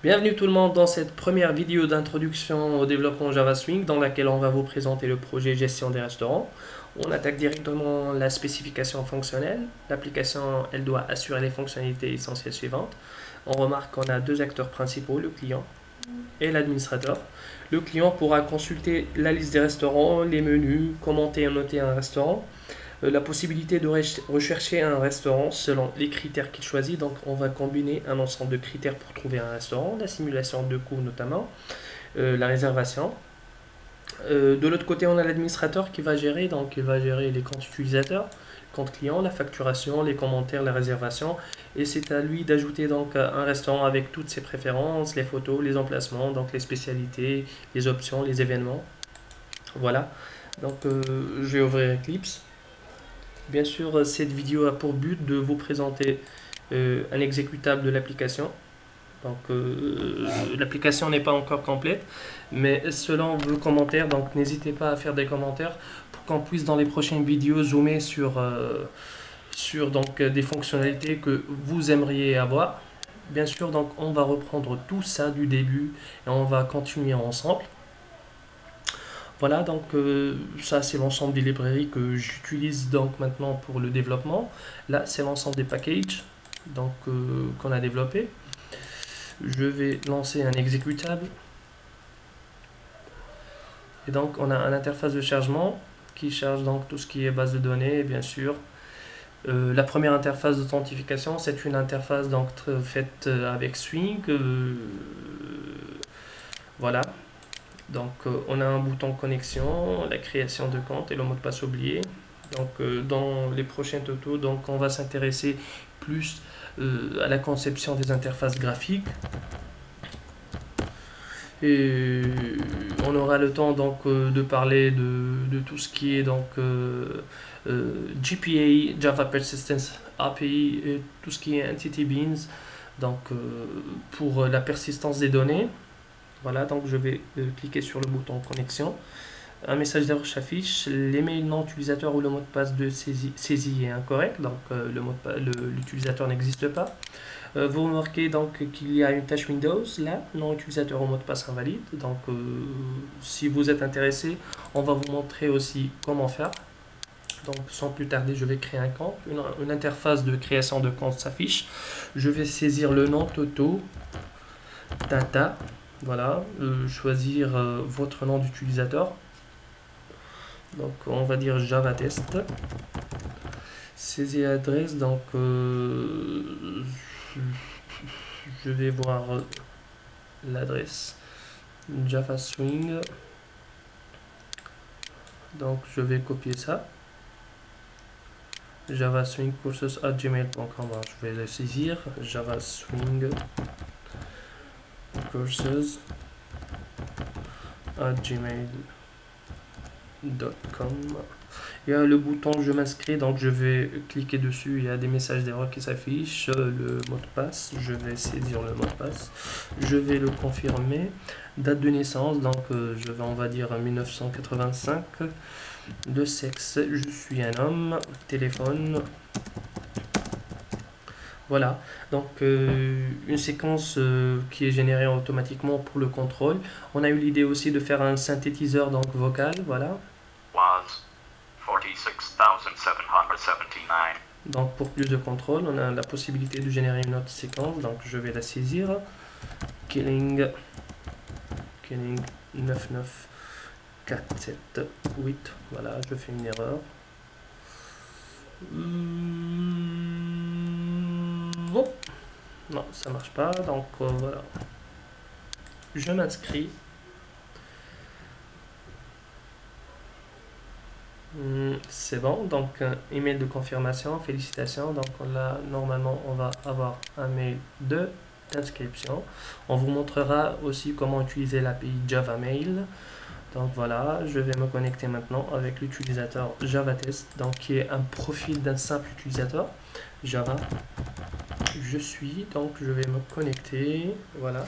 Bienvenue tout le monde dans cette première vidéo d'introduction au développement Java Swing dans laquelle on va vous présenter le projet gestion des restaurants. On attaque directement la spécification fonctionnelle. L'application, elle doit assurer les fonctionnalités essentielles suivantes. On remarque qu'on a deux acteurs principaux, le client et l'administrateur. Le client pourra consulter la liste des restaurants, les menus, commenter et noter un restaurant, la possibilité de rechercher un restaurant selon les critères qu'il choisit. Donc, on va combiner un ensemble de critères pour trouver un restaurant, la simulation de coûts notamment, la réservation. De l'autre côté, on a l'administrateur qui va gérer, donc il va gérer les comptes utilisateurs, compte client, la facturation, les commentaires, la réservation, et c'est à lui d'ajouter donc un restaurant avec toutes ses préférences, les photos, les emplacements, donc les spécialités, les options, les événements. Voilà. Donc, je vais ouvrir Eclipse. Bien sûr, cette vidéo a pour but de vous présenter un exécutable de l'application. Donc, l'application n'est pas encore complète, mais selon vos commentaires, donc n'hésitez pas à faire des commentaires pour qu'on puisse dans les prochaines vidéos zoomer sur donc, des fonctionnalités que vous aimeriez avoir. Bien sûr, donc on va reprendre tout ça du début et on va continuer ensemble. Voilà, donc ça c'est l'ensemble des librairies que j'utilise donc maintenant pour le développement. Là, c'est l'ensemble des packages donc qu'on a développé. Je vais lancer un exécutable. Et donc on a une interface de chargement qui charge donc tout ce qui est base de données, bien sûr. La première interface d'authentification, c'est une interface donc faite avec Swing. Voilà. Donc on a un bouton connexion, la création de compte et le mot de passe oublié. Donc dans les prochains tutos, donc on va s'intéresser plus à la conception des interfaces graphiques. Et on aura le temps donc de parler de tout ce qui est donc GPA, Java Persistence API, et tout ce qui est Entity Beans, donc pour la persistance des données. Voilà, donc je vais cliquer sur le bouton connexion. Un message d'erreur s'affiche. L'email non utilisateur ou le mot de passe de saisie est incorrect, donc l'utilisateur n'existe pas. Vous remarquez donc qu'il y a une tâche Windows là, non utilisateur au mot de passe invalide. Donc si vous êtes intéressé, on va vous montrer aussi comment faire. Donc sans plus tarder, je vais créer un compte. Une interface de création de compte s'affiche. Je vais saisir le nom Toto Tata. Voilà, choisir votre nom d'utilisateur. Donc on va dire Java Test. Saisir adresse, donc je vais voir l'adresse Java Swing. Donc je vais copier ça. Java Swing courses à gmail.com. Je vais le saisir. Java Swing courses à gmail.com. Il y a le bouton je m'inscris, donc je vais cliquer dessus. Il y a des messages d'erreur qui s'affichent. Le mot de passe, je vais saisir le mot de passe. Je vais le confirmer. Date de naissance, donc je vais on va dire 1985. De sexe, je suis un homme. Téléphone. Voilà, donc une séquence qui est générée automatiquement pour le contrôle. On a eu l'idée aussi de faire un synthétiseur donc vocal, voilà. Was 46,779. Donc pour plus de contrôle, on a la possibilité de générer une autre séquence, donc je vais la saisir. Killing 99478, voilà, je fais une erreur. Bon, non, ça marche pas, donc voilà. Je m'inscris. C'est bon, donc email de confirmation, félicitations. Donc là, normalement, on va avoir un mail d'inscription. On vous montrera aussi comment utiliser l'API Java Mail. Donc voilà, je vais me connecter maintenant avec l'utilisateur JavaTest, donc qui est un profil d'un simple utilisateur Java. Je suis, donc je vais me connecter. Voilà.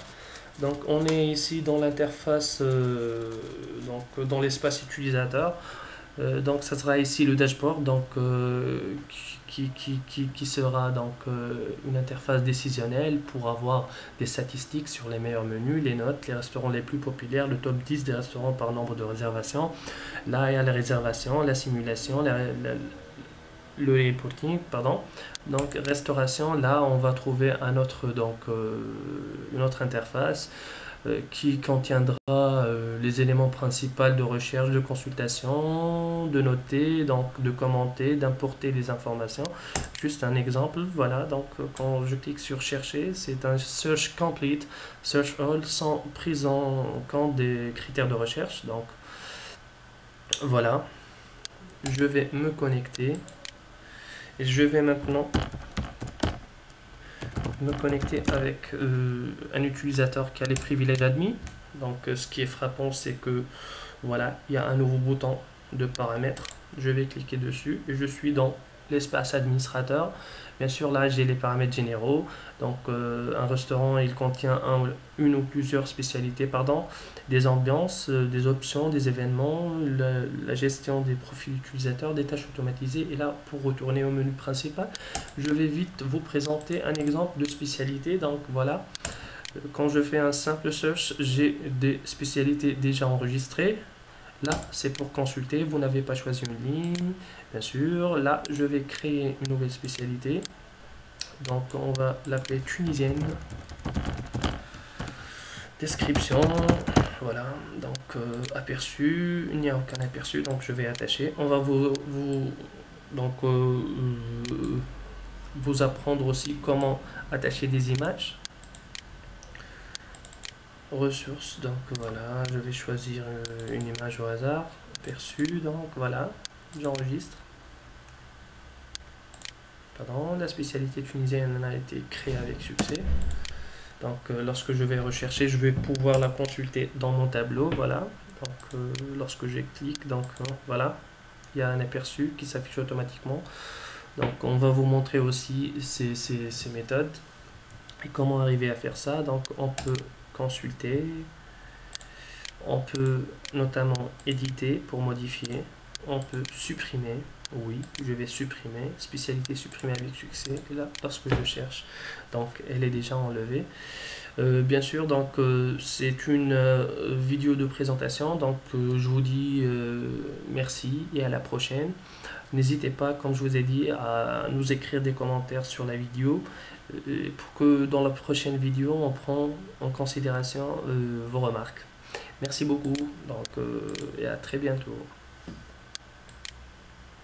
Donc on est ici dans l'interface, donc dans l'espace utilisateur. Donc ça sera ici le dashboard donc, qui sera donc une interface décisionnelle pour avoir des statistiques sur les meilleurs menus, les notes, les restaurants les plus populaires, le top 10 des restaurants par nombre de réservations. Là il y a les réservations, la simulation, le reporting, pardon. Donc restauration, là on va trouver une autre interface qui contiendra les éléments principaux de recherche, de consultation, de noter, donc de commenter, d'importer les informations. Juste un exemple, voilà, donc quand je clique sur chercher, c'est un search complete, search all, sans prise en compte des critères de recherche. Donc voilà, je vais me connecter et je vais maintenant me connecter avec un utilisateur qui a les privilèges admis. Donc ce qui est frappant, c'est que voilà, il y a un nouveau bouton de paramètres. Je vais cliquer dessus et je suis dans l'espace administrateur. Bien sûr, là j'ai les paramètres généraux. Donc un restaurant, il contient une ou plusieurs spécialités, pardon, des ambiances, des options, des événements, la gestion des profils utilisateurs, des tâches automatisées. Et là, pour retourner au menu principal, je vais vite vous présenter un exemple de spécialité. Donc voilà, quand je fais un simple search, j'ai des spécialités déjà enregistrées. Là, c'est pour consulter. Vous n'avez pas choisi une ligne, bien sûr. Là, je vais créer une nouvelle spécialité. Donc, on va l'appeler tunisienne. Description. Voilà. Donc, aperçu. Il n'y a aucun aperçu. Donc, je vais attacher. On va vous apprendre aussi comment attacher des images. Ressources, donc voilà, je vais choisir une image au hasard, aperçu, donc voilà, j'enregistre. Pardon, la spécialité tunisienne a été créée avec succès. Donc lorsque je vais rechercher, je vais pouvoir la consulter dans mon tableau, voilà. Donc lorsque je clique, donc voilà, il y a un aperçu qui s'affiche automatiquement. Donc on va vous montrer aussi ces méthodes et comment arriver à faire ça. Donc on peut consulter, on peut notamment éditer pour modifier, on peut supprimer, oui, je vais supprimer, spécialité supprimée avec succès, et là, lorsque je cherche, donc elle est déjà enlevée. Bien sûr, donc c'est une vidéo de présentation, donc je vous dis merci et à la prochaine. N'hésitez pas, comme je vous ai dit, à nous écrire des commentaires sur la vidéo pour que dans la prochaine vidéo, on prend en considération vos remarques. Merci beaucoup donc, et à très bientôt.